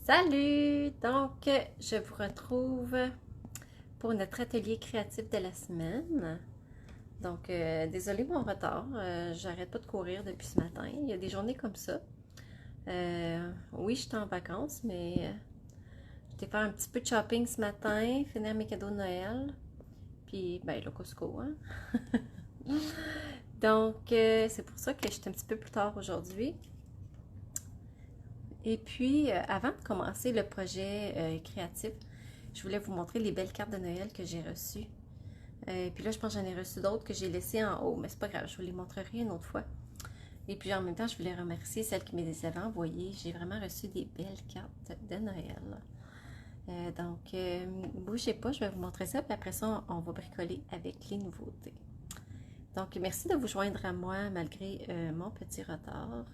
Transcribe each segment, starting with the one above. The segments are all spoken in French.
Salut! Donc, je vous retrouve pour notre atelier créatif de la semaine. Donc, désolé mon retard, j'arrête pas de courir depuis ce matin. Il y a des journées comme ça. Oui, j'étais en vacances, mais j'étais faire un petit peu de shopping ce matin, finir mes cadeaux de Noël. Puis, ben, le Costco, hein? Donc, c'est pour ça que j'étais un petit peu plus tard aujourd'hui. Et puis, avant de commencer le projet créatif, je voulais vous montrer les belles cartes de Noël que j'ai reçues. Puis là, je pense que j'en ai reçu d'autres que j'ai laissées en haut, mais c'est pas grave, je vous les montrerai une autre fois. Et puis en même temps, je voulais remercier celles qui me les avaient envoyées. J'ai vraiment reçu des belles cartes de Noël. Donc, bougez pas, je vais vous montrer ça, puis après ça, on va bricoler avec les nouveautés. Donc, merci de vous joindre à moi malgré mon petit retard.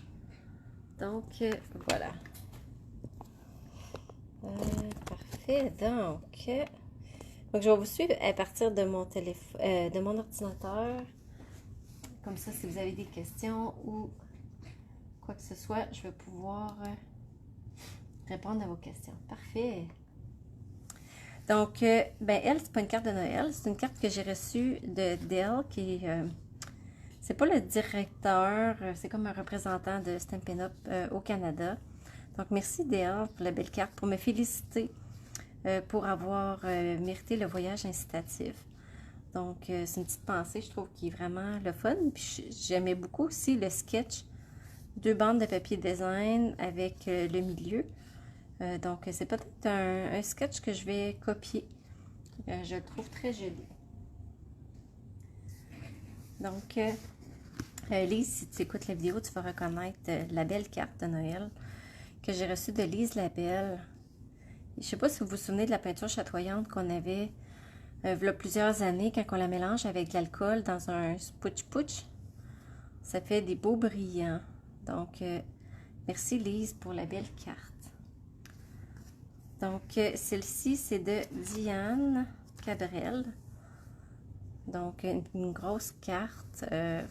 Donc, voilà. Parfait. Donc, je vais vous suivre à partir de mon téléphone, de mon ordinateur. Comme ça, si vous avez des questions ou quoi que ce soit, je vais pouvoir répondre à vos questions. Parfait. Donc, ben elle, c'est pas une carte de Noël, c'est une carte que j'ai reçue de Dell, qui est, c'est pas le directeur, c'est comme un représentant de Stampin' Up au Canada. Donc, merci Dell pour la belle carte, pour me féliciter pour avoir mérité le voyage incitatif. Donc, c'est une petite pensée, je trouve, qui est vraiment le fun. Puis, j'aimais beaucoup aussi le sketch. 2 bandes de papier design avec le milieu. Donc, c'est peut-être un sketch que je vais copier. Je le trouve très joli. Donc, Lise, si tu écoutes la vidéo, tu vas reconnaître la belle carte de Noël que j'ai reçue de Lise Labelle. Je ne sais pas si vous vous souvenez de la peinture chatoyante qu'on avait il y a plusieurs années, quand on la mélange avec de l'alcool dans un sputch-putch, ça fait des beaux brillants. Donc, merci Lise pour la belle carte. Donc, celle-ci, c'est de Diane Cabrel. Donc, une grosse carte,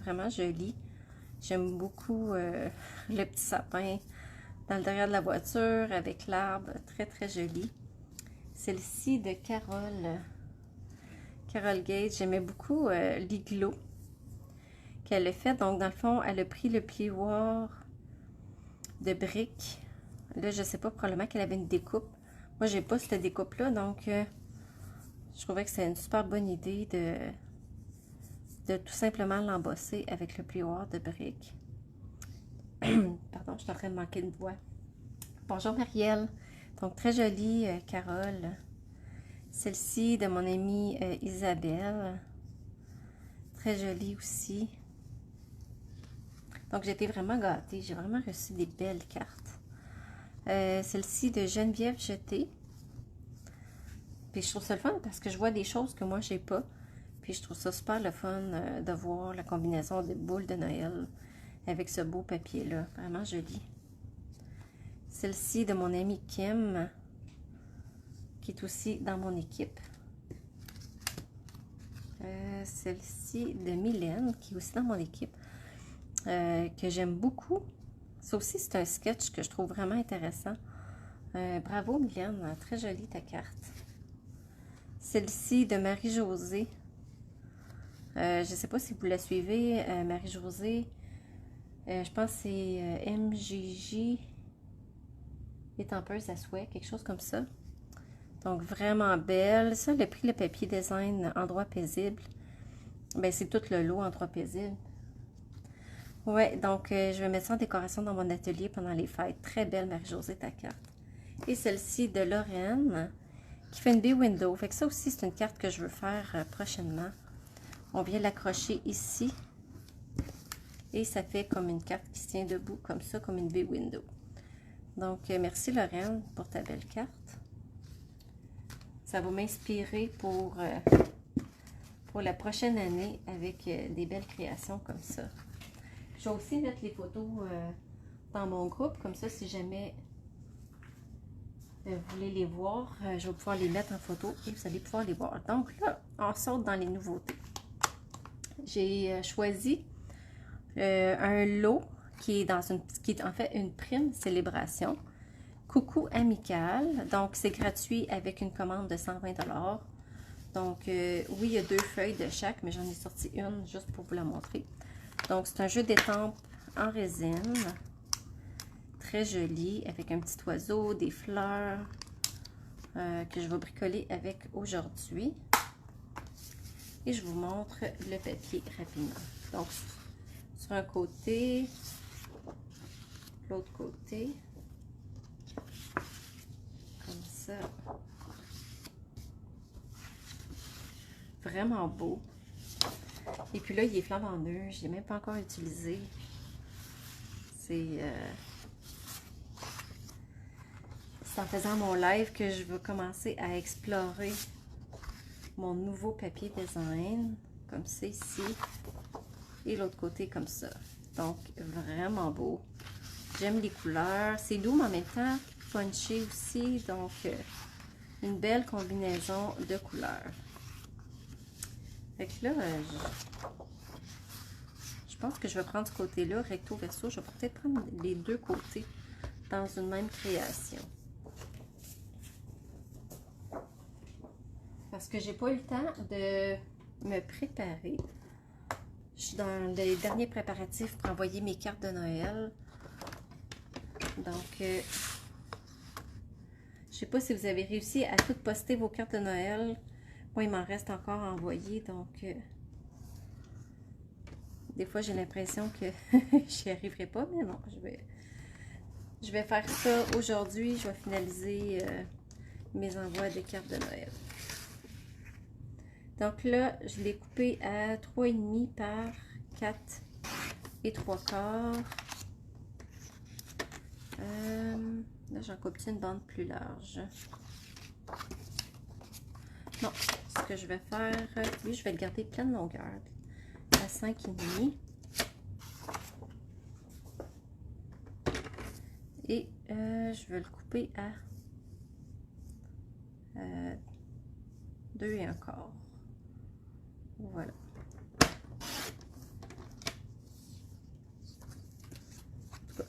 vraiment jolie. J'aime beaucoup le petit sapin dans le derrière de la voiture avec l'arbre, très très joli. Celle-ci de Carole Gage, j'aimais beaucoup l'igloo qu'elle a fait. Donc, dans le fond, elle a pris le plioir de briques. Là, je sais pas, probablement qu'elle avait une découpe. Moi, j'ai pas cette découpe-là, donc je trouvais que c'était une super bonne idée de tout simplement l'embosser avec le plioir de briques. Pardon, je suis en train de manquer de voix. Bonjour Marielle. Donc, très jolie, Carole. Celle-ci de mon amie Isabelle. Très jolie aussi. Donc, j'ai été vraiment gâtée. J'ai vraiment reçu des belles cartes. Celle-ci de Geneviève Jeté. Puis, je trouve ça le fun parce que je vois des choses que moi, j'ai pas. Puis, je trouve ça super le fun de voir la combinaison des boules de Noël avec ce beau papier-là. Vraiment joli. Celle-ci de mon amie Kim, qui est aussi dans mon équipe. Celle-ci de Mylène, qui est aussi dans mon équipe, que j'aime beaucoup. Ça aussi, c'est un sketch que je trouve vraiment intéressant. Bravo Mylène, très jolie ta carte. Celle-ci de Marie-Josée. Je ne sais pas si vous la suivez, Marie-Josée. Je pense que c'est MJJ étampeuse à souhait, quelque chose comme ça. Donc, vraiment belle. Ça, elle a pris le papier design Endroit paisible. Ben, c'est tout le lot Endroit paisible. Ouais, donc, je vais mettre ça en décoration dans mon atelier pendant les fêtes. Très belle, Marie-Josée, ta carte. Et celle-ci de Lorraine, qui fait une B-window. Fait que ça aussi, c'est une carte que je veux faire prochainement. On vient l'accrocher ici. Et ça fait comme une carte qui se tient debout, comme ça, comme une B-window. Donc, merci Lorraine pour ta belle carte. Ça va m'inspirer pour la prochaine année avec des belles créations comme ça. Je vais aussi mettre les photos dans mon groupe, comme ça, si jamais vous voulez les voir, je vais pouvoir les mettre en photo et vous allez pouvoir les voir. Donc là, on saute dans les nouveautés. J'ai choisi un lot qui est en fait une prime célébration Coucou amical. Donc, c'est gratuit avec une commande de 120 $. Donc, oui, il y a 2 feuilles de chaque, mais j'en ai sorti une juste pour vous la montrer. Donc, c'est un jeu d'étampes en résine. Très joli, avec un petit oiseau, des fleurs que je vais bricoler avec aujourd'hui. Et je vous montre le papier rapidement. Donc, sur un côté, l'autre côté, comme ça. Vraiment beau. Et puis là, il est flambant neuf. Je ne l'ai même pas encore utilisé. C'est en faisant mon live que je vais commencer à explorer mon nouveau papier design. Comme ça ici. Et l'autre côté comme ça. Donc, vraiment beau. J'aime les couleurs. C'est doux, mais en même temps punché aussi. Donc, une belle combinaison de couleurs. Fait que là, je pense que je vais prendre ce côté-là, recto verso. Je vais peut-être prendre les deux côtés dans une même création. Parce que j'ai pas eu le temps de me préparer. Je suis dans les derniers préparatifs pour envoyer mes cartes de Noël. Donc, je sais pas si vous avez réussi à tout poster vos cartes de Noël. Moi, il m'en reste encore à envoyer, donc des fois j'ai l'impression que j'y arriverai pas, mais non, je vais faire ça aujourd'hui. Je vais finaliser mes envois de cartes de Noël. Donc là, je l'ai coupé à 3,5 par 4 et 3/4. Là, j'en coupe une bande plus large. Non, ce que je vais faire, lui, je vais le garder pleine longueur, à 5,5. Et je vais le couper à 2,25. Voilà.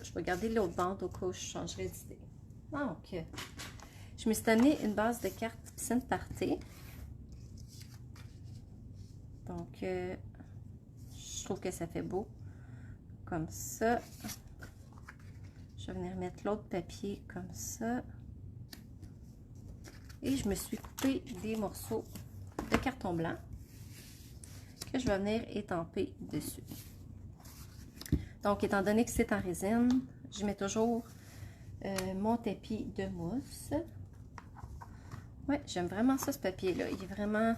Je vais garder l'autre bande au cas où je changerai d'idée. Donc, je me suis donné une base de cartes piscine party. Donc, je trouve que ça fait beau. Comme ça. Je vais venir mettre l'autre papier comme ça. Et je me suis coupé des morceaux de carton blanc que je vais venir étamper dessus. Donc, étant donné que c'est en résine, je mets toujours mon tapis de mousse. Ouais, j'aime vraiment ça, ce papier-là. Il est vraiment...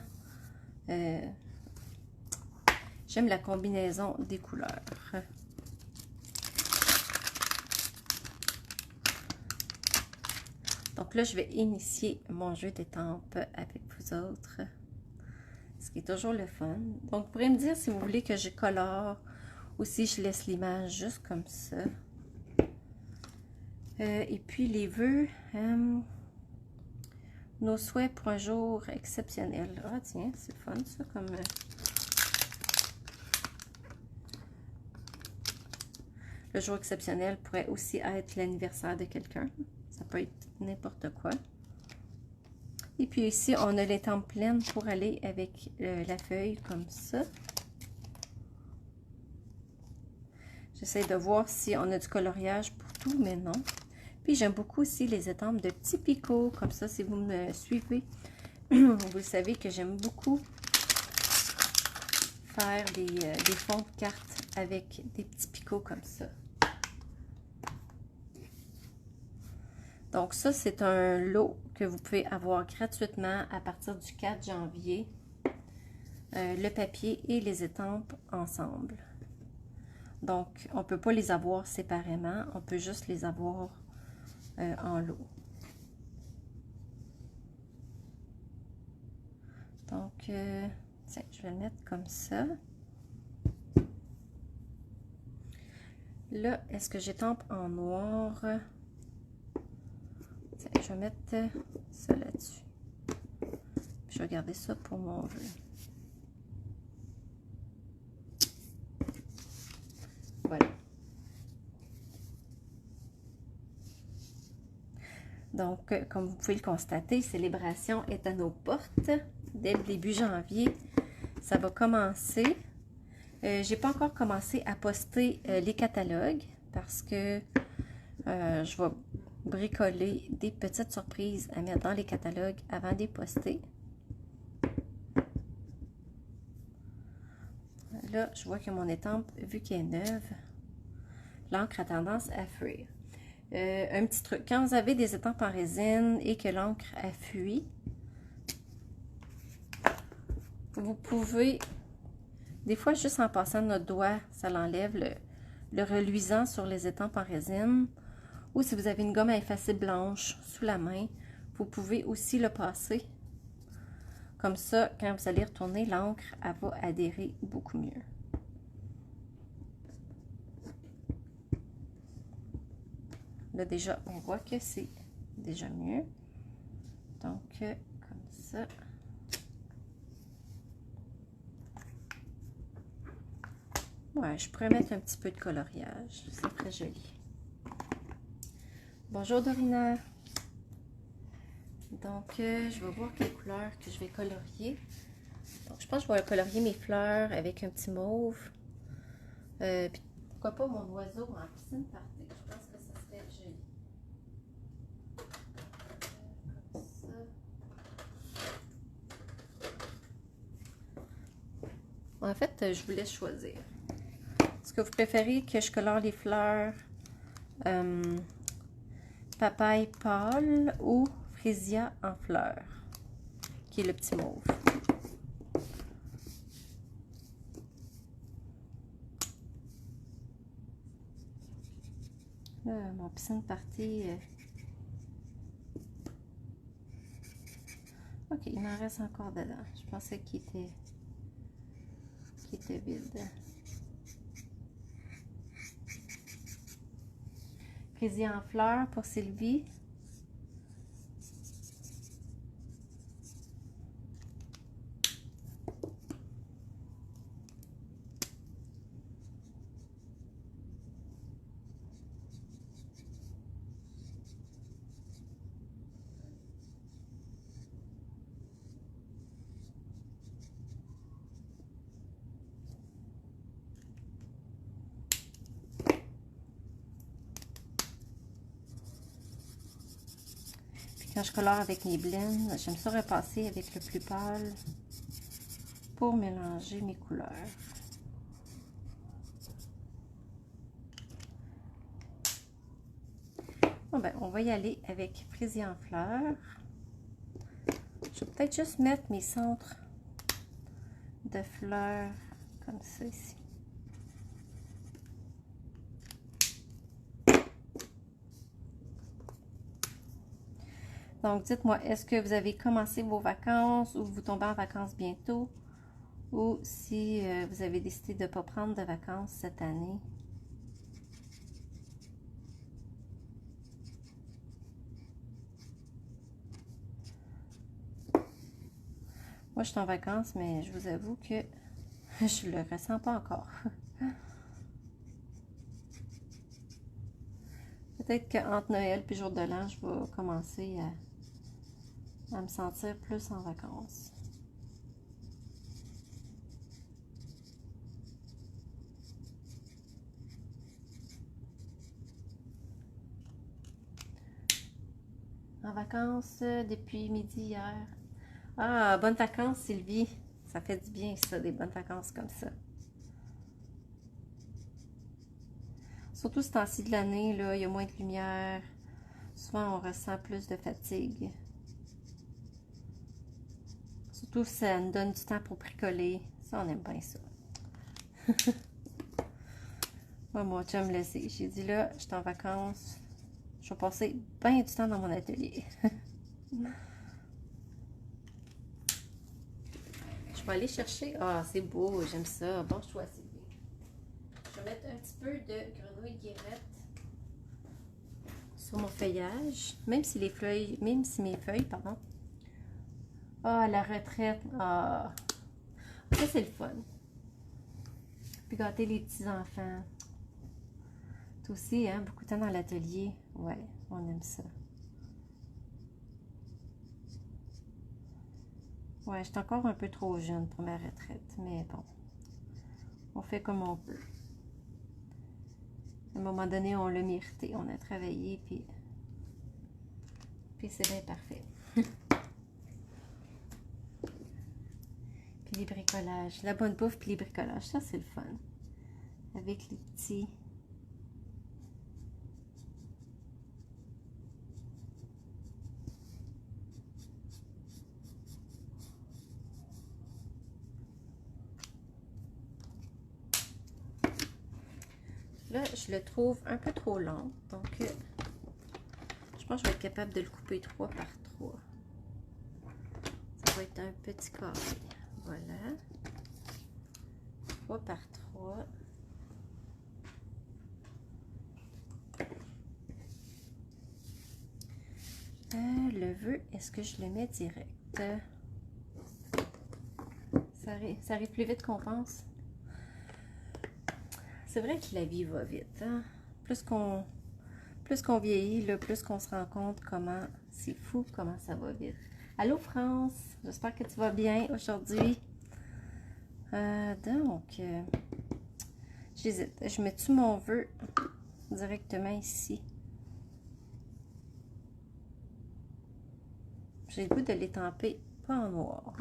j'aime la combinaison des couleurs. Donc là, je vais initier mon jeu d'étampes avec vous autres. Ce qui est toujours le fun. Donc, vous pourrez me dire si vous voulez que je colore ou si je laisse l'image juste comme ça. Et puis, les vœux. Nos souhaits pour un jour exceptionnel. Ah, tiens, c'est fun, ça, comme... Le jour exceptionnel pourrait aussi être l'anniversaire de quelqu'un. Ça peut être n'importe quoi. Et puis ici, on a l'étampe pleine pour aller avec la feuille comme ça. J'essaie de voir si on a du coloriage pour tout, mais non. Puis j'aime beaucoup aussi les étampes de petits picots. Comme ça, si vous me suivez, vous le savez que j'aime beaucoup faire des fonds de cartes avec des petits picots comme ça. Donc ça, c'est un lot que vous pouvez avoir gratuitement à partir du 4 janvier. Le papier et les étampes ensemble. Donc, on ne peut pas les avoir séparément, on peut juste les avoir en lot. Donc, tiens, je vais le mettre comme ça. Là, est-ce que j'étampe en noir? Tiens, je vais mettre ça là-dessus. Je vais garder ça pour mon jeu. Voilà. Donc, comme vous pouvez le constater, Célébration est à nos portes. Dès le début janvier, ça va commencer. J'ai pas encore commencé à poster les catalogues parce que je vais bricoler des petites surprises à mettre dans les catalogues avant de les poster. Là, je vois que mon étampe, vu qu'elle est neuve, l'encre a tendance à fuir. Un petit truc, quand vous avez des étampes en résine et que l'encre a fui, vous pouvez, des fois juste en passant notre doigt, ça l'enlève le reluisant sur les étampes en résine. Ou si vous avez une gomme à effacer blanche sous la main, vous pouvez aussi le passer. Comme ça, quand vous allez retourner, l'encre, elle va adhérer beaucoup mieux. Là, déjà, on voit que c'est déjà mieux. Donc, comme ça. Ouais, je pourrais mettre un petit peu de coloriage. C'est très joli. Bonjour Dorina. Donc, je vais voir quelle couleur que je vais colorier. Donc, je pense que je vais colorier mes fleurs avec un petit mauve. Puis, pourquoi pas mon oiseau en piscine party. Je pense que ça serait joli. Comme ça. En fait, je vous laisse choisir. Est-ce que vous préférez que je colore les fleurs papaye pâle ou frisia en fleurs, qui est le petit mauve? Là, mon piscine party. Ok, il m'en reste encore dedans. Je pensais qu'il était vide. Frisia en fleurs pour Sylvie. Quand je colore avec mes blends, j'aime ça repasser avec le plus pâle pour mélanger mes couleurs. Bon ben, on va y aller avec Frisia en fleurs. Je vais peut-être juste mettre mes centres de fleurs comme ça ici. Donc, dites-moi, est-ce que vous avez commencé vos vacances ou vous tombez en vacances bientôt? Ou si vous avez décidé de ne pas prendre de vacances cette année? Moi, je suis en vacances, mais je vous avoue que je le ressens pas encore. Peut-être qu'entre Noël et jour de l'an, je vais commencer à me sentir plus en vacances. En vacances depuis midi hier. Ah, bonnes vacances Sylvie. Ça fait du bien ça, des bonnes vacances comme ça. Surtout ce temps-ci de l'année, là, il y a moins de lumière. Souvent, on ressent plus de fatigue. Surtout si ça nous donne du temps pour bricoler. Ça, on aime bien ça. Moi, mon chum le sait. J'ai dit là, je suis en vacances. Je vais passer bien du temps dans mon atelier. Je vais aller chercher. Ah, c'est beau, j'aime ça. Bon choix, Sylvie. Je vais mettre un petit peu de grenouille guérette sur mon feuillage. Même si mes feuilles, pardon. Ah, la retraite. Ah, ça, c'est le fun. Puis gâter les petits-enfants. Toi aussi, hein, beaucoup de temps dans l'atelier. Ouais, on aime ça. Ouais, je suis encore un peu trop jeune pour ma retraite, mais bon, on fait comme on peut. À un moment donné, on l'a mérité, on a travaillé, puis c'est bien parfait. Puis les bricolages, la bonne bouffe, puis les bricolages, ça c'est le fun. Avec les petits... Là, je le trouve un peu trop long, donc je pense que je vais être capable de le couper 3 par 3. Ça va être un petit carré. Voilà. 3 par 3. Le vœu, est-ce que je le mets direct? Ça arrive plus vite qu'on pense. C'est vrai que la vie va vite. Hein? Plus qu'on vieillit, là, plus qu'on se rend compte comment c'est fou, comment ça va vite. Allô France, j'espère que tu vas bien aujourd'hui. J'hésite. Je mets-tu mon vœu directement ici? J'ai le goût de l'étamper pas en noir.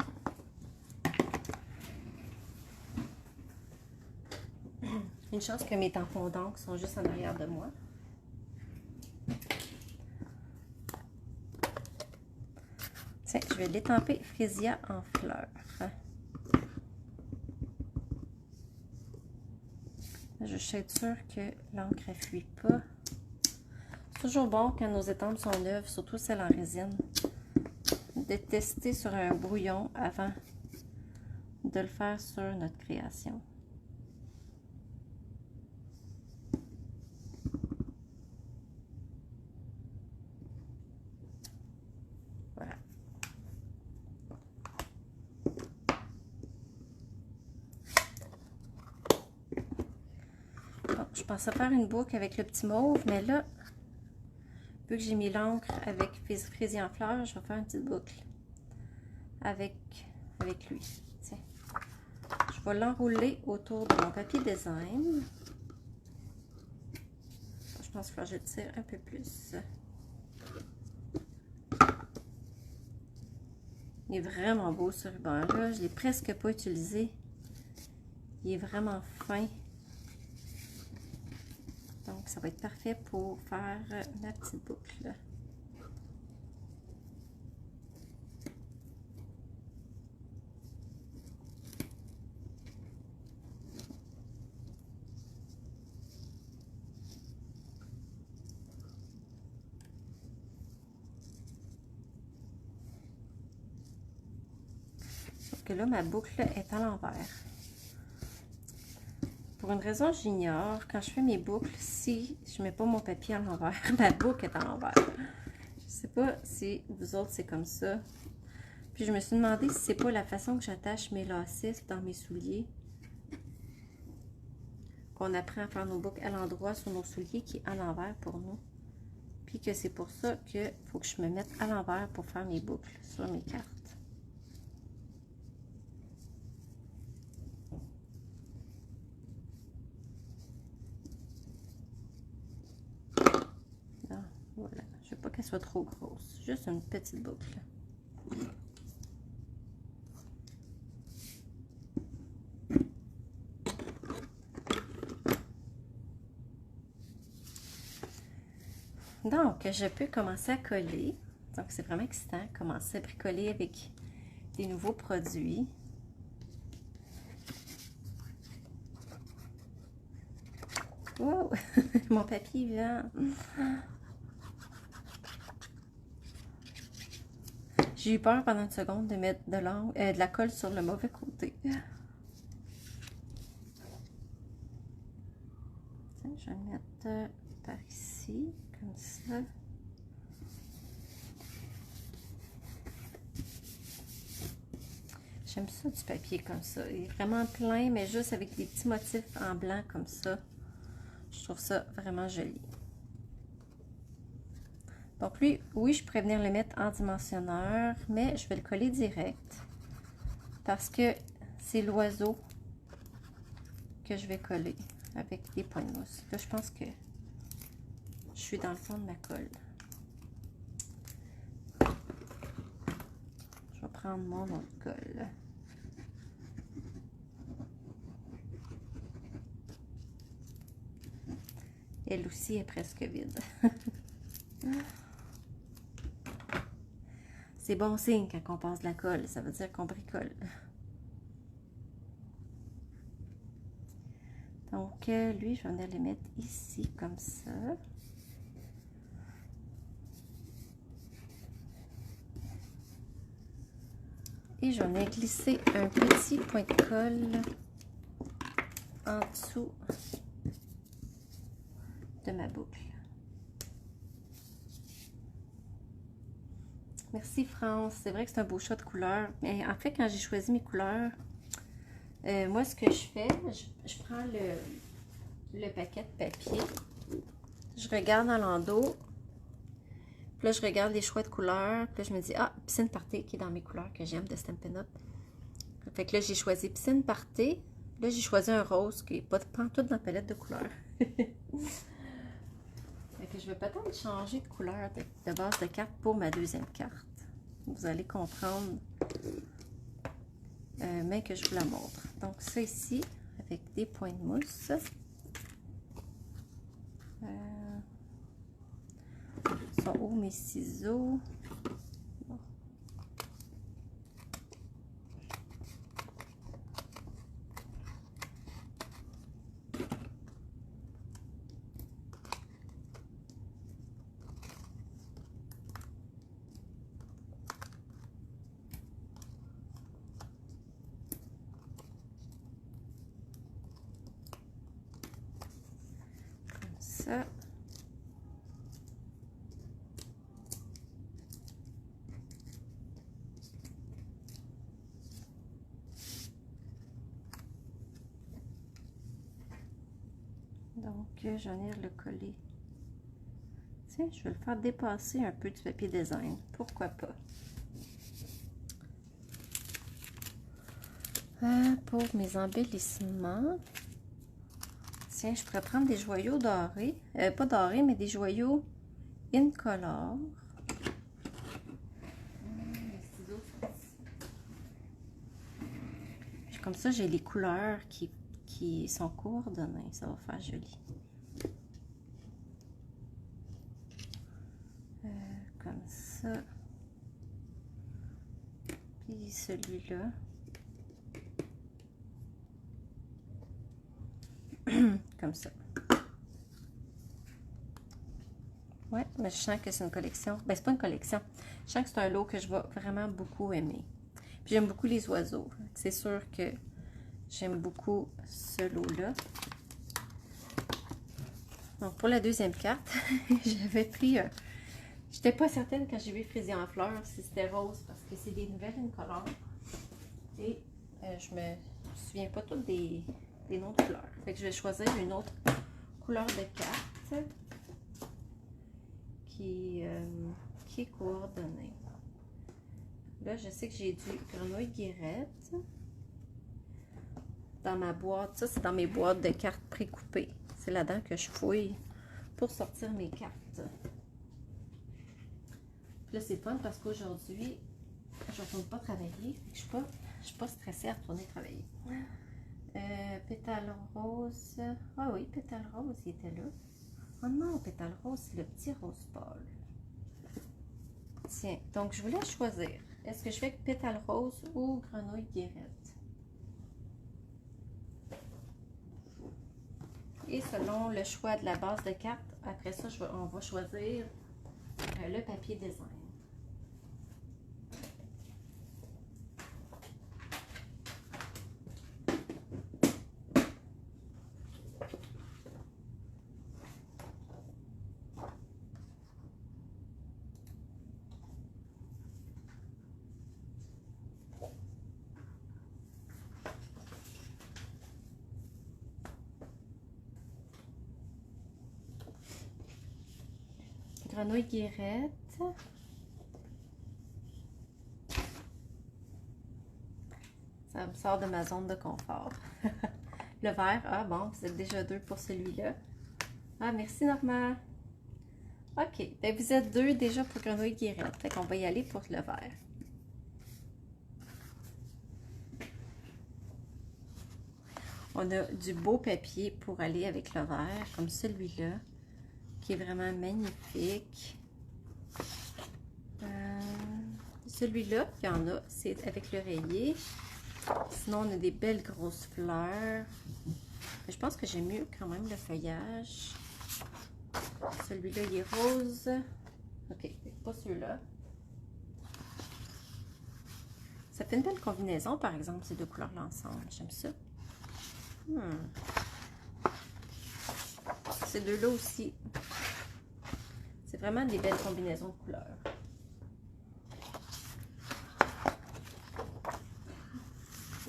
Une chance que mes tampons d'encre sont juste en arrière de moi. Tiens, je vais l'étamper Frisia en fleurs. Je suis sûre que l'encre ne fuit pas. C'est toujours bon quand nos étampes sont neuves, surtout celles en résine, de tester sur un brouillon avant de le faire sur notre création. Voilà. Bon, je pensais faire une boucle avec le petit mauve, mais là, vu que j'ai mis l'encre avec Fraisier en fleurs, je vais faire une petite boucle avec lui. Tiens. Je vais l'enrouler autour de mon papier design. Je pense que je tire un peu plus. Il est vraiment beau ce ruban-là. Je ne l'ai presque pas utilisé. Il est vraiment fin. Donc, ça va être parfait pour faire ma petite boucle. Sauf que là, ma boucle est à l'envers. Pour une raison, j'ignore. Quand je fais mes boucles, si je ne mets pas mon papier à l'envers, ma boucle est à l'envers. Je ne sais pas si vous autres, c'est comme ça. Puis je me suis demandé si c'est pas la façon que j'attache mes lacets dans mes souliers. Qu'on apprend à faire nos boucles à l'endroit sur nos souliers qui est à l'envers pour nous. Puis que c'est pour ça qu'il faut que je me mette à l'envers pour faire mes boucles sur mes cartes. Là, voilà. Je veux pas qu'elle soit trop grosse. Juste une petite boucle. Donc, je peux commencer à coller. Donc, c'est vraiment excitant, commencer à bricoler avec des nouveaux produits. Wow! Mon papier vient. J'ai eu peur pendant une seconde de mettre de la colle sur le mauvais côté. Tiens, je vais le mettre par ici, comme ça. J'aime ça du papier comme ça. Il est vraiment plein, mais juste avec des petits motifs en blanc comme ça. Je trouve ça vraiment joli. Donc lui, oui, je pourrais venir le mettre en dimensionneur, mais je vais le coller direct. parce que c'est l'oiseau que je vais coller avec des points de mousse. Là, je pense que je suis dans le fond de ma colle. Je vais prendre mon autre colle. Elle aussi est presque vide. C'est bon signe quand on passe de la colle, ça veut dire qu'on bricole. Donc, lui, je vais venir le mettre ici, comme ça. Et j'en ai glissé un petit point de colle en dessous de ma boucle. Merci France, c'est vrai que c'est un beau choix de couleurs. Mais en fait, quand j'ai choisi mes couleurs, moi ce que je fais, je prends le paquet de papier, je regarde dans l'endos, puis là je regarde les choix de couleurs, puis là je me dis, ah, Piscine Party qui est dans mes couleurs que j'aime de Stampin' Up. Fait que là j'ai choisi Piscine Party, là j'ai choisi un rose qui n'est pas tout dans la palette de couleurs. Que je vais peut-être changer de couleur de base de carte pour ma deuxième carte. Vous allez comprendre, mais que je vous la montre. Donc ça ici, avec des points de mousse. Sont où mes ciseaux? Bon. Ça. Donc, je vais venir le coller. Tiens, je vais le faire dépasser un peu du papier design. Pourquoi pas? Pour mes embellissements, tiens, je pourrais prendre des joyaux dorés. Pas dorés, mais des joyaux incolores. Puis comme ça, j'ai les couleurs qui sont coordonnées. Ça va faire joli. Comme ça. Puis celui-là. Comme ça. Ouais, mais je sens que c'est une collection. Ben, c'est pas une collection. Je sens que c'est un lot que je vais vraiment beaucoup aimer. Puis j'aime beaucoup les oiseaux. C'est sûr que j'aime beaucoup ce lot-là. Donc, pour la deuxième carte, j'avais pris... j'étais pas certaine quand j'ai vu Frisée en fleurs si c'était rose parce que c'est des nouvelles incolores. Et je me souviens pas toutes des noms de couleurs. Fait que je vais choisir une autre couleur de carte qui est coordonnée. Là, je sais que j'ai du grenouille guirette dans ma boîte. Ça, c'est dans mes boîtes de cartes précoupées. C'est là-dedans que je fouille pour sortir mes cartes. Puis là, c'est fun parce qu'aujourd'hui, je ne retourne pas travailler. Je ne suis pas stressée à retourner travailler. Pétale rose. Ah oui, pétale rose, il était là. Oh non, pétale rose, c'est le petit rose pâle. Tiens, donc je voulais choisir. Est-ce que je fais pétale rose ou grenouille guérette? Et selon le choix de la base de carte, après ça, on va choisir le papier design. Grenouille guérette. Ça me sort de ma zone de confort. Le vert, ah bon, vous êtes déjà 2 pour celui-là. Ah, merci Norma. OK, ben vous êtes 2 déjà pour grenouille guirette. Fait qu'on va y aller pour le vert. On a du beau papier pour aller avec le vert, comme celui-là, qui est vraiment magnifique. Celui-là, il y en a, c'est avec l'oreiller. Sinon, on a des belles grosses fleurs. Je pense que j'aime mieux quand même le feuillage. Celui-là, il est rose. OK, pas celui-là. Ça fait une belle combinaison, par exemple, ces deux couleurs-là ensemble. J'aime ça. Ces deux-là aussi. C'est vraiment des belles combinaisons de couleurs.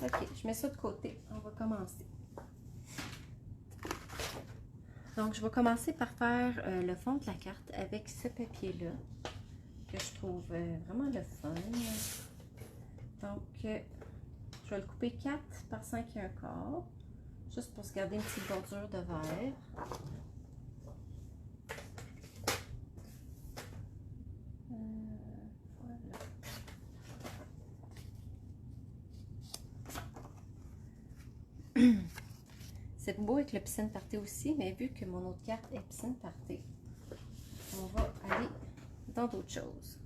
OK, je mets ça de côté. On va commencer. Donc, je vais commencer par faire le fond de la carte avec ce papier-là, que je trouve vraiment le fun. Donc, je vais le couper 4 par 5 et un quart, juste pour se garder une petite bordure de vert. Voilà. C'est beau avec le piscine party aussi, mais vu que mon autre carte est piscine party, on va aller dans d'autres choses.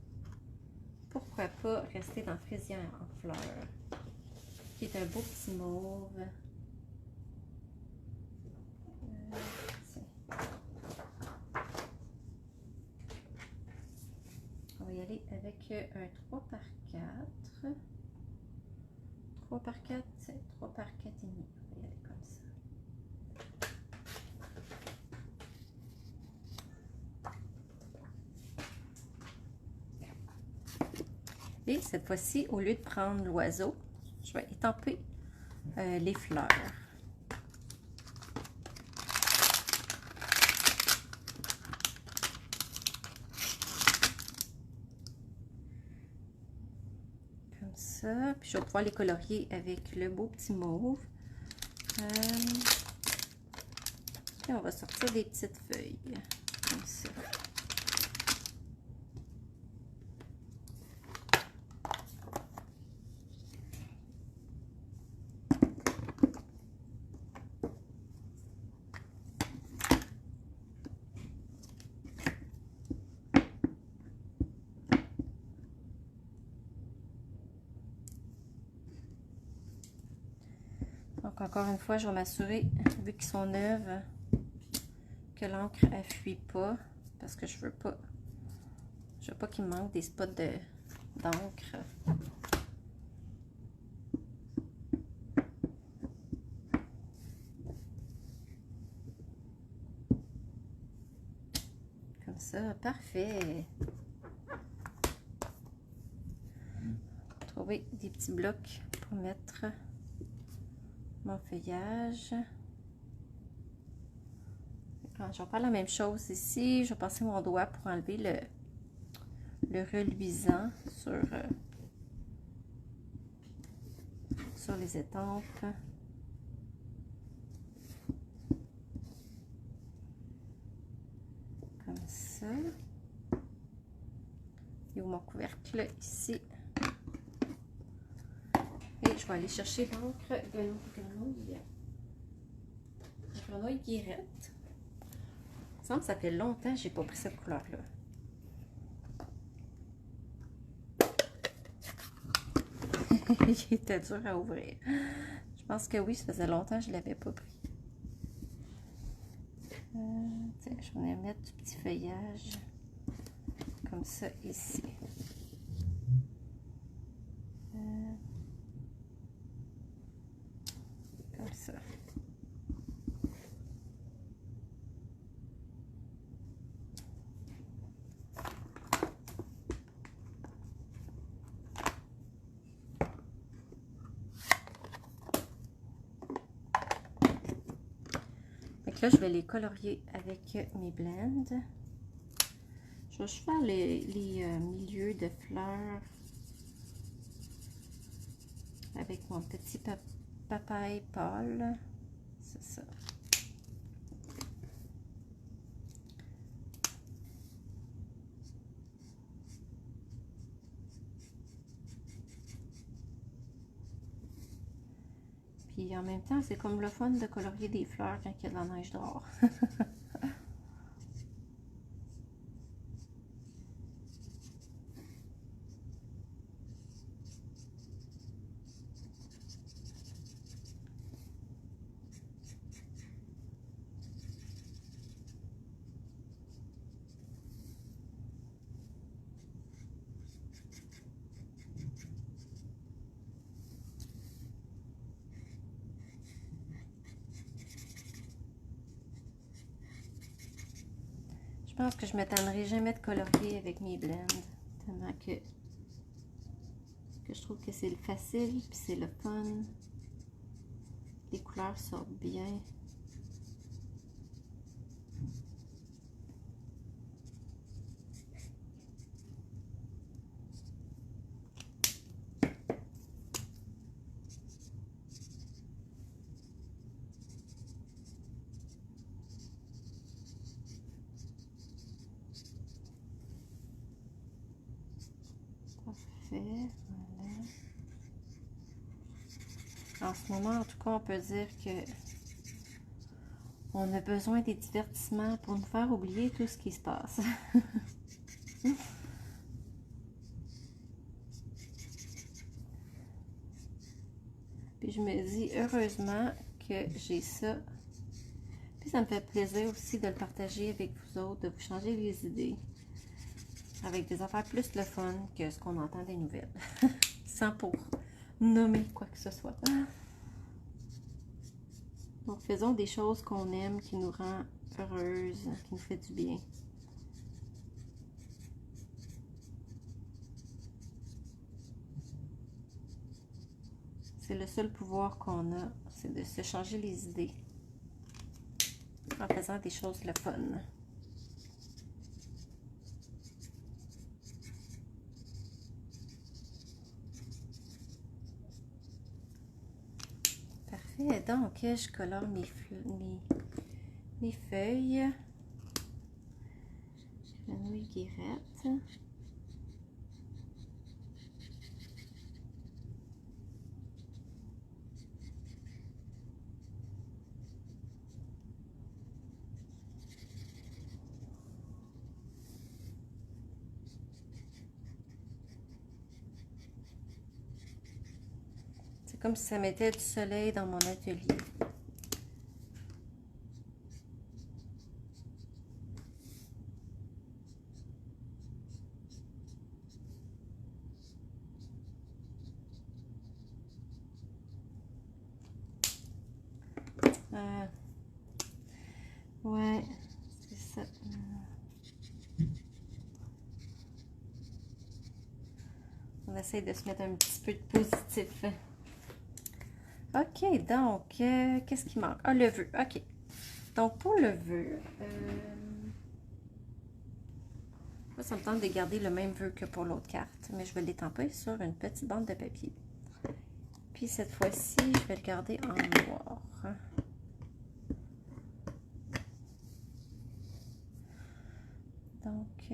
Pourquoi pas rester dans Fraisière en fleurs, qui est un beau petit mauve. On va y aller avec un 3 par 4. 3 par 4, c'est 3 par 4 et demi. On va y aller comme ça. Et cette fois-ci, au lieu de prendre l'oiseau, je vais étamper les fleurs. Comme ça. Puis je vais pouvoir les colorier avec le beau petit mauve. Puis on va sortir des petites feuilles. Comme ça. Donc, encore une fois, je vais m'assurer, vu qu'ils sont neuves, que l'encre ne fuit pas, parce que je veux pas qu'il me manque des spots d'encre. Comme ça, parfait. Trouver des petits blocs pour mettre mon feuillage. Quand je vais faire la même chose ici, je vais passer mon doigt pour enlever le reluisant sur les étampes. Comme ça. Et mon couvercle ici. Et je vais aller chercher l'encre grenouille guirette. Il me semble que ça fait longtemps que je n'ai pas pris cette couleur-là. Il était dur à ouvrir. Je pense que oui, ça faisait longtemps que je ne l'avais pas pris. Tiens, je vais mettre du petit feuillage comme ça ici. Comme ça. Là, je vais les colorier avec mes blends. Je vais faire les milieux de fleurs avec mon petit papaye pâle. C'est ça. Puis en même temps, c'est comme le fun de colorier des fleurs quand il y a de la neige dehors. Je pense que je ne m'étonnerai jamais de colorier avec mes blends, tellement que je trouve que c'est facile, puis c'est le fun. Les couleurs sortent bien. Parfait, voilà. En ce moment, en tout cas, on peut dire que on a besoin des divertissements pour nous faire oublier tout ce qui se passe. Puis je me dis heureusement que j'ai ça. Puis ça me fait plaisir aussi de le partager avec vous autres, de vous changer les idées. Avec des affaires plus le fun que ce qu'on entend des nouvelles. Sans pour nommer quoi que ce soit. Donc faisons des choses qu'on aime, qui nous rend heureuses, qui nous fait du bien. C'est le seul pouvoir qu'on a, c'est de se changer les idées en faisant des choses le fun. Parfait, donc je colore mes feuilles. Grenouille guérette. C'est comme si ça mettait du soleil dans mon atelier. Ouais, c'est ça. On essaye de se mettre un petit peu de positif. Ok, donc, qu'est-ce qui manque? Ah, le vœu, ok. Donc, pour le vœu, ça me tente de garder le même vœu que pour l'autre carte, mais je vais l'étamper sur une petite bande de papier. Puis cette fois-ci, je vais le garder en noir. Donc,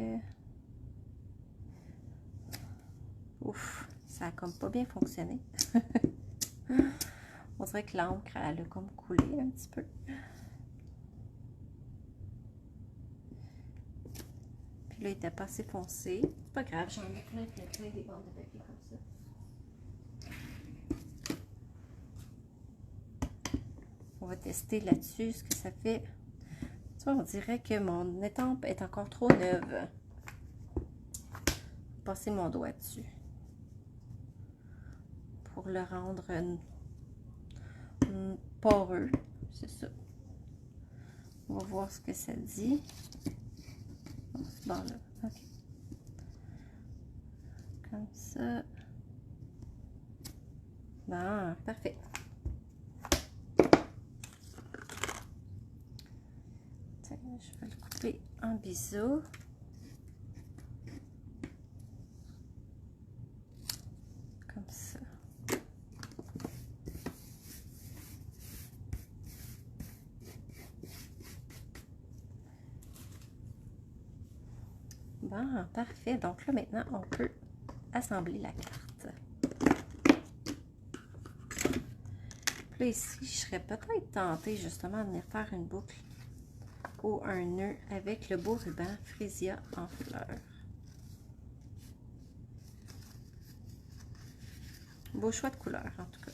ouf, ça a comme pas bien fonctionné. On dirait que l'encre, elle a comme coulé un petit peu. Puis là, il était pas assez foncé. C'est pas grave, j'en ai plein des bandes de papier comme ça. On va tester là-dessus ce que ça fait. Tu vois, on dirait que mon étampe est encore trop neuve. Passer mon doigt dessus pour le rendre poreux, c'est ça. On va voir ce que ça dit. Bon, là, ok. Comme ça. Bon, parfait. Tiens, je vais le couper en biseau. Comme ça. Bon, parfait. Donc là, maintenant, on peut assembler la carte. Puis là, ici, je serais peut-être tentée justement de venir faire une boucle ou un nœud avec le beau ruban Frisia en fleurs. Beau choix de couleur, en tout cas.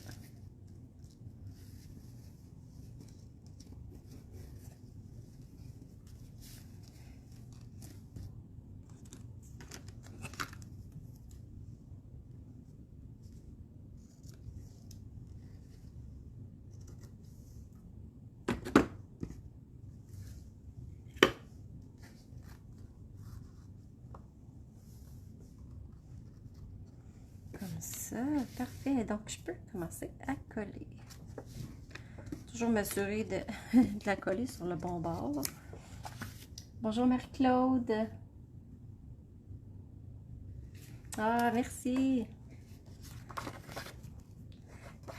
Comme ça, parfait. Donc, je peux commencer à coller. Toujours m'assurer de la coller sur le bon bord. Bonjour Marie-Claude. Ah, merci.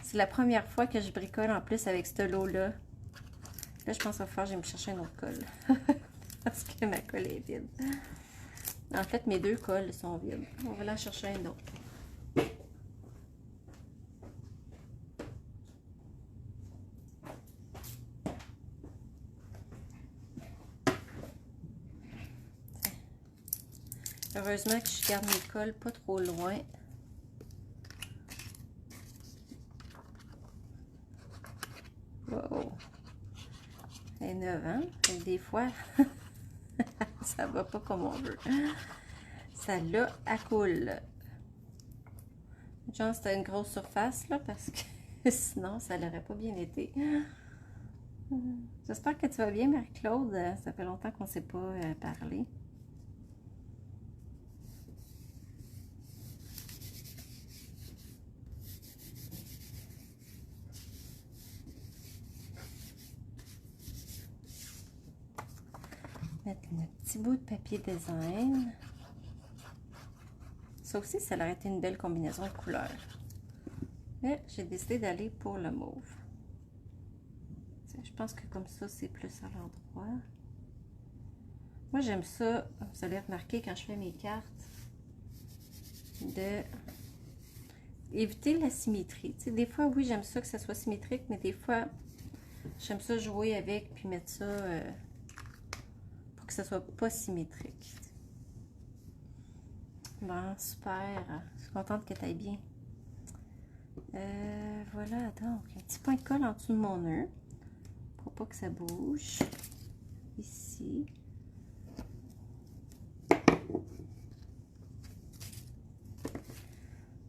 C'est la première fois que je bricole en plus avec ce lot-là. Là, je pense qu'il va falloir que je vais me chercher un autre colle. Parce que ma colle est vide. En fait, mes deux colles sont vides. On va aller en chercher un autre. Heureusement que je garde mes colles pas trop loin. Wow! Et 9 ans. Et des fois, ça va pas comme on veut. Ça là, à coule. Genre, c'était une grosse surface, là, parce que sinon, ça n'aurait pas bien été. J'espère que tu vas bien, Marie-Claude. Ça fait longtemps qu'on ne s'est pas parlé. Mettre notre petit bout de papier design. Ça aussi, ça aurait été une belle combinaison de couleurs. Mais j'ai décidé d'aller pour le mauve. Je pense que comme ça, c'est plus à l'endroit. Moi, j'aime ça, vous allez remarquer quand je fais mes cartes, de éviter la symétrie. Tu sais, des fois, oui, j'aime ça que ça soit symétrique, mais des fois, j'aime ça jouer avec puis mettre ça pour que ça soit pas symétrique. Bon, super. Je suis contente que tu ailles bien. Voilà, donc, un petit point de colle en dessous de mon nœud pour pas que ça bouge. Ici.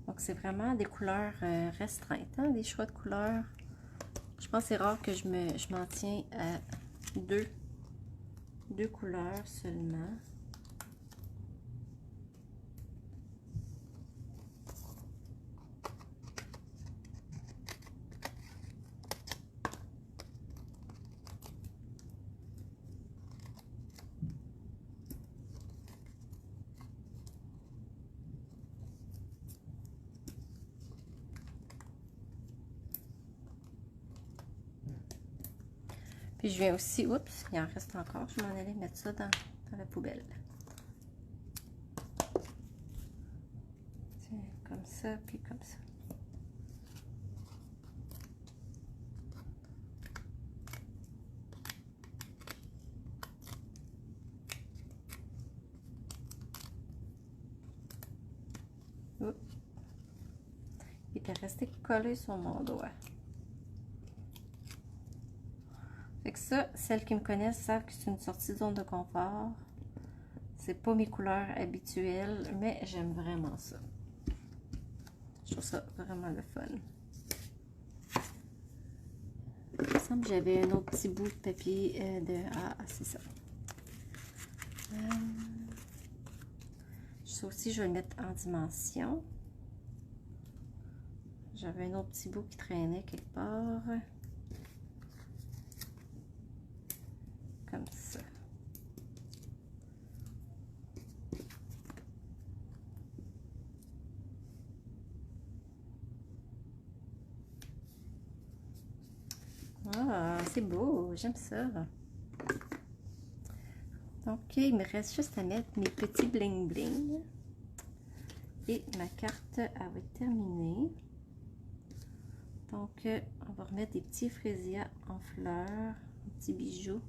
Donc, c'est vraiment des couleurs restreintes, hein, des choix de couleurs. Je pense que c'est rare que je m'en tiens à deux couleurs seulement. Puis je viens aussi, oups, il en reste encore, je m'en allais mettre ça dans la poubelle. Tiens, comme ça, puis comme ça. Oups. Il était resté collé sur mon doigt. Fait que ça, celles qui me connaissent savent que c'est une sortie de zone de confort. C'est pas mes couleurs habituelles, mais j'aime vraiment ça. Je trouve ça vraiment le fun. Il me semble que j'avais un autre petit bout de papier Ah, c'est ça. Ça aussi, je vais le mettre en dimension. J'avais un autre petit bout qui traînait quelque part. Comme ça. Ah, c'est beau, j'aime ça. Donc, il me reste juste à mettre mes petits bling bling. Et ma carte, elle va être terminée. Donc, on va remettre des petits fraisias en fleurs, des petits bijoux.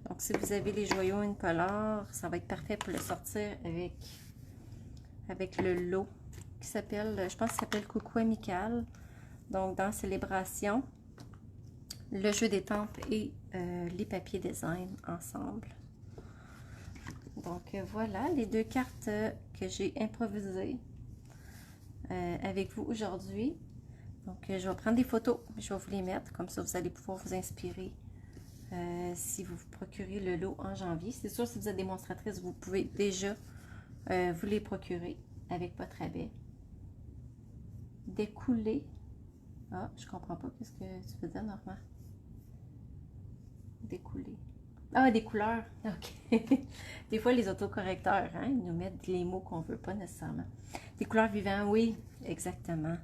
Donc, si vous avez les joyaux incolores, ça va être parfait pour le sortir avec le lot qui s'appelle, je pense qu'il s'appelle Coucou Amical. Donc, dans Célébration, le jeu des tempes et les papiers design ensemble. Donc, voilà les deux cartes que j'ai improvisées avec vous aujourd'hui. Donc, je vais prendre des photos, je vais vous les mettre, comme ça vous allez pouvoir vous inspirer si vous vous procurez le lot en janvier. C'est sûr, si vous êtes démonstratrice, vous pouvez déjà vous les procurer avec votre rabais. Découler. Ah, je comprends pas. Qu'est-ce que tu veux dire, Normand? Découler. Ah, des couleurs. OK. Des fois, les autocorrecteurs, hein, ils nous mettent les mots qu'on veut pas nécessairement. Des couleurs vivantes, oui, exactement.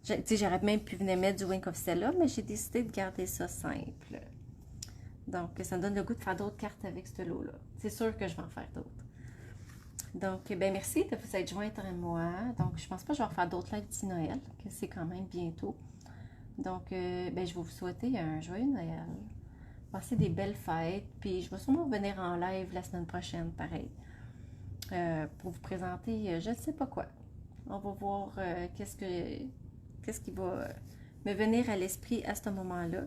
Tu sais, j'aurais même pu venir mettre du Wink of Stella, mais j'ai décidé de garder ça simple. Donc, ça me donne le goût de faire d'autres cartes avec ce lot-là. C'est sûr que je vais en faire d'autres. Donc, ben merci de vous être joints à moi. Donc, je pense pas que je vais refaire d'autres lives d'ici Noël, que c'est quand même bientôt. Donc, ben, je vais vous souhaiter un joyeux Noël. Passez des belles fêtes. Puis, je vais sûrement venir en live la semaine prochaine, pareil. Pour vous présenter, je ne sais pas quoi. On va voir qu'est-ce qui va me venir à l'esprit à ce moment-là.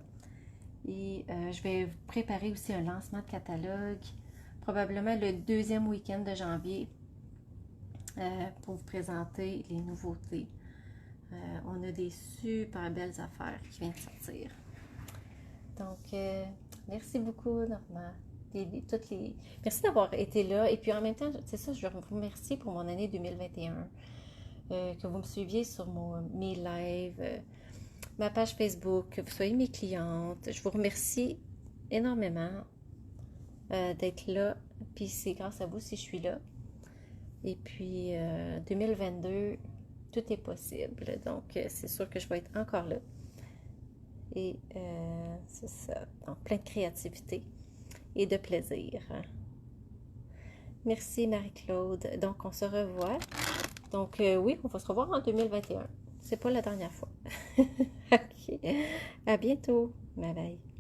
Et je vais vous préparer aussi un lancement de catalogue, probablement le deuxième week-end de janvier, pour vous présenter les nouveautés. On a des super belles affaires qui viennent de sortir. Donc, merci beaucoup, Normand. Merci d'avoir été là. Et puis en même temps, c'est ça, je veux vous remercier pour mon année 2021. Que vous me suiviez sur mes lives, ma page Facebook, que vous soyez mes clientes. Je vous remercie énormément d'être là. Puis c'est grâce à vous si je suis là. Et puis 2022, tout est possible. Donc c'est sûr que je vais être encore là. Et c'est ça. Donc plein de créativité et de plaisir. Merci Marie-Claude. Donc on se revoit. Donc oui, on va se revoir en 2021. C'est pas la dernière fois. OK. À bientôt. Bye bye.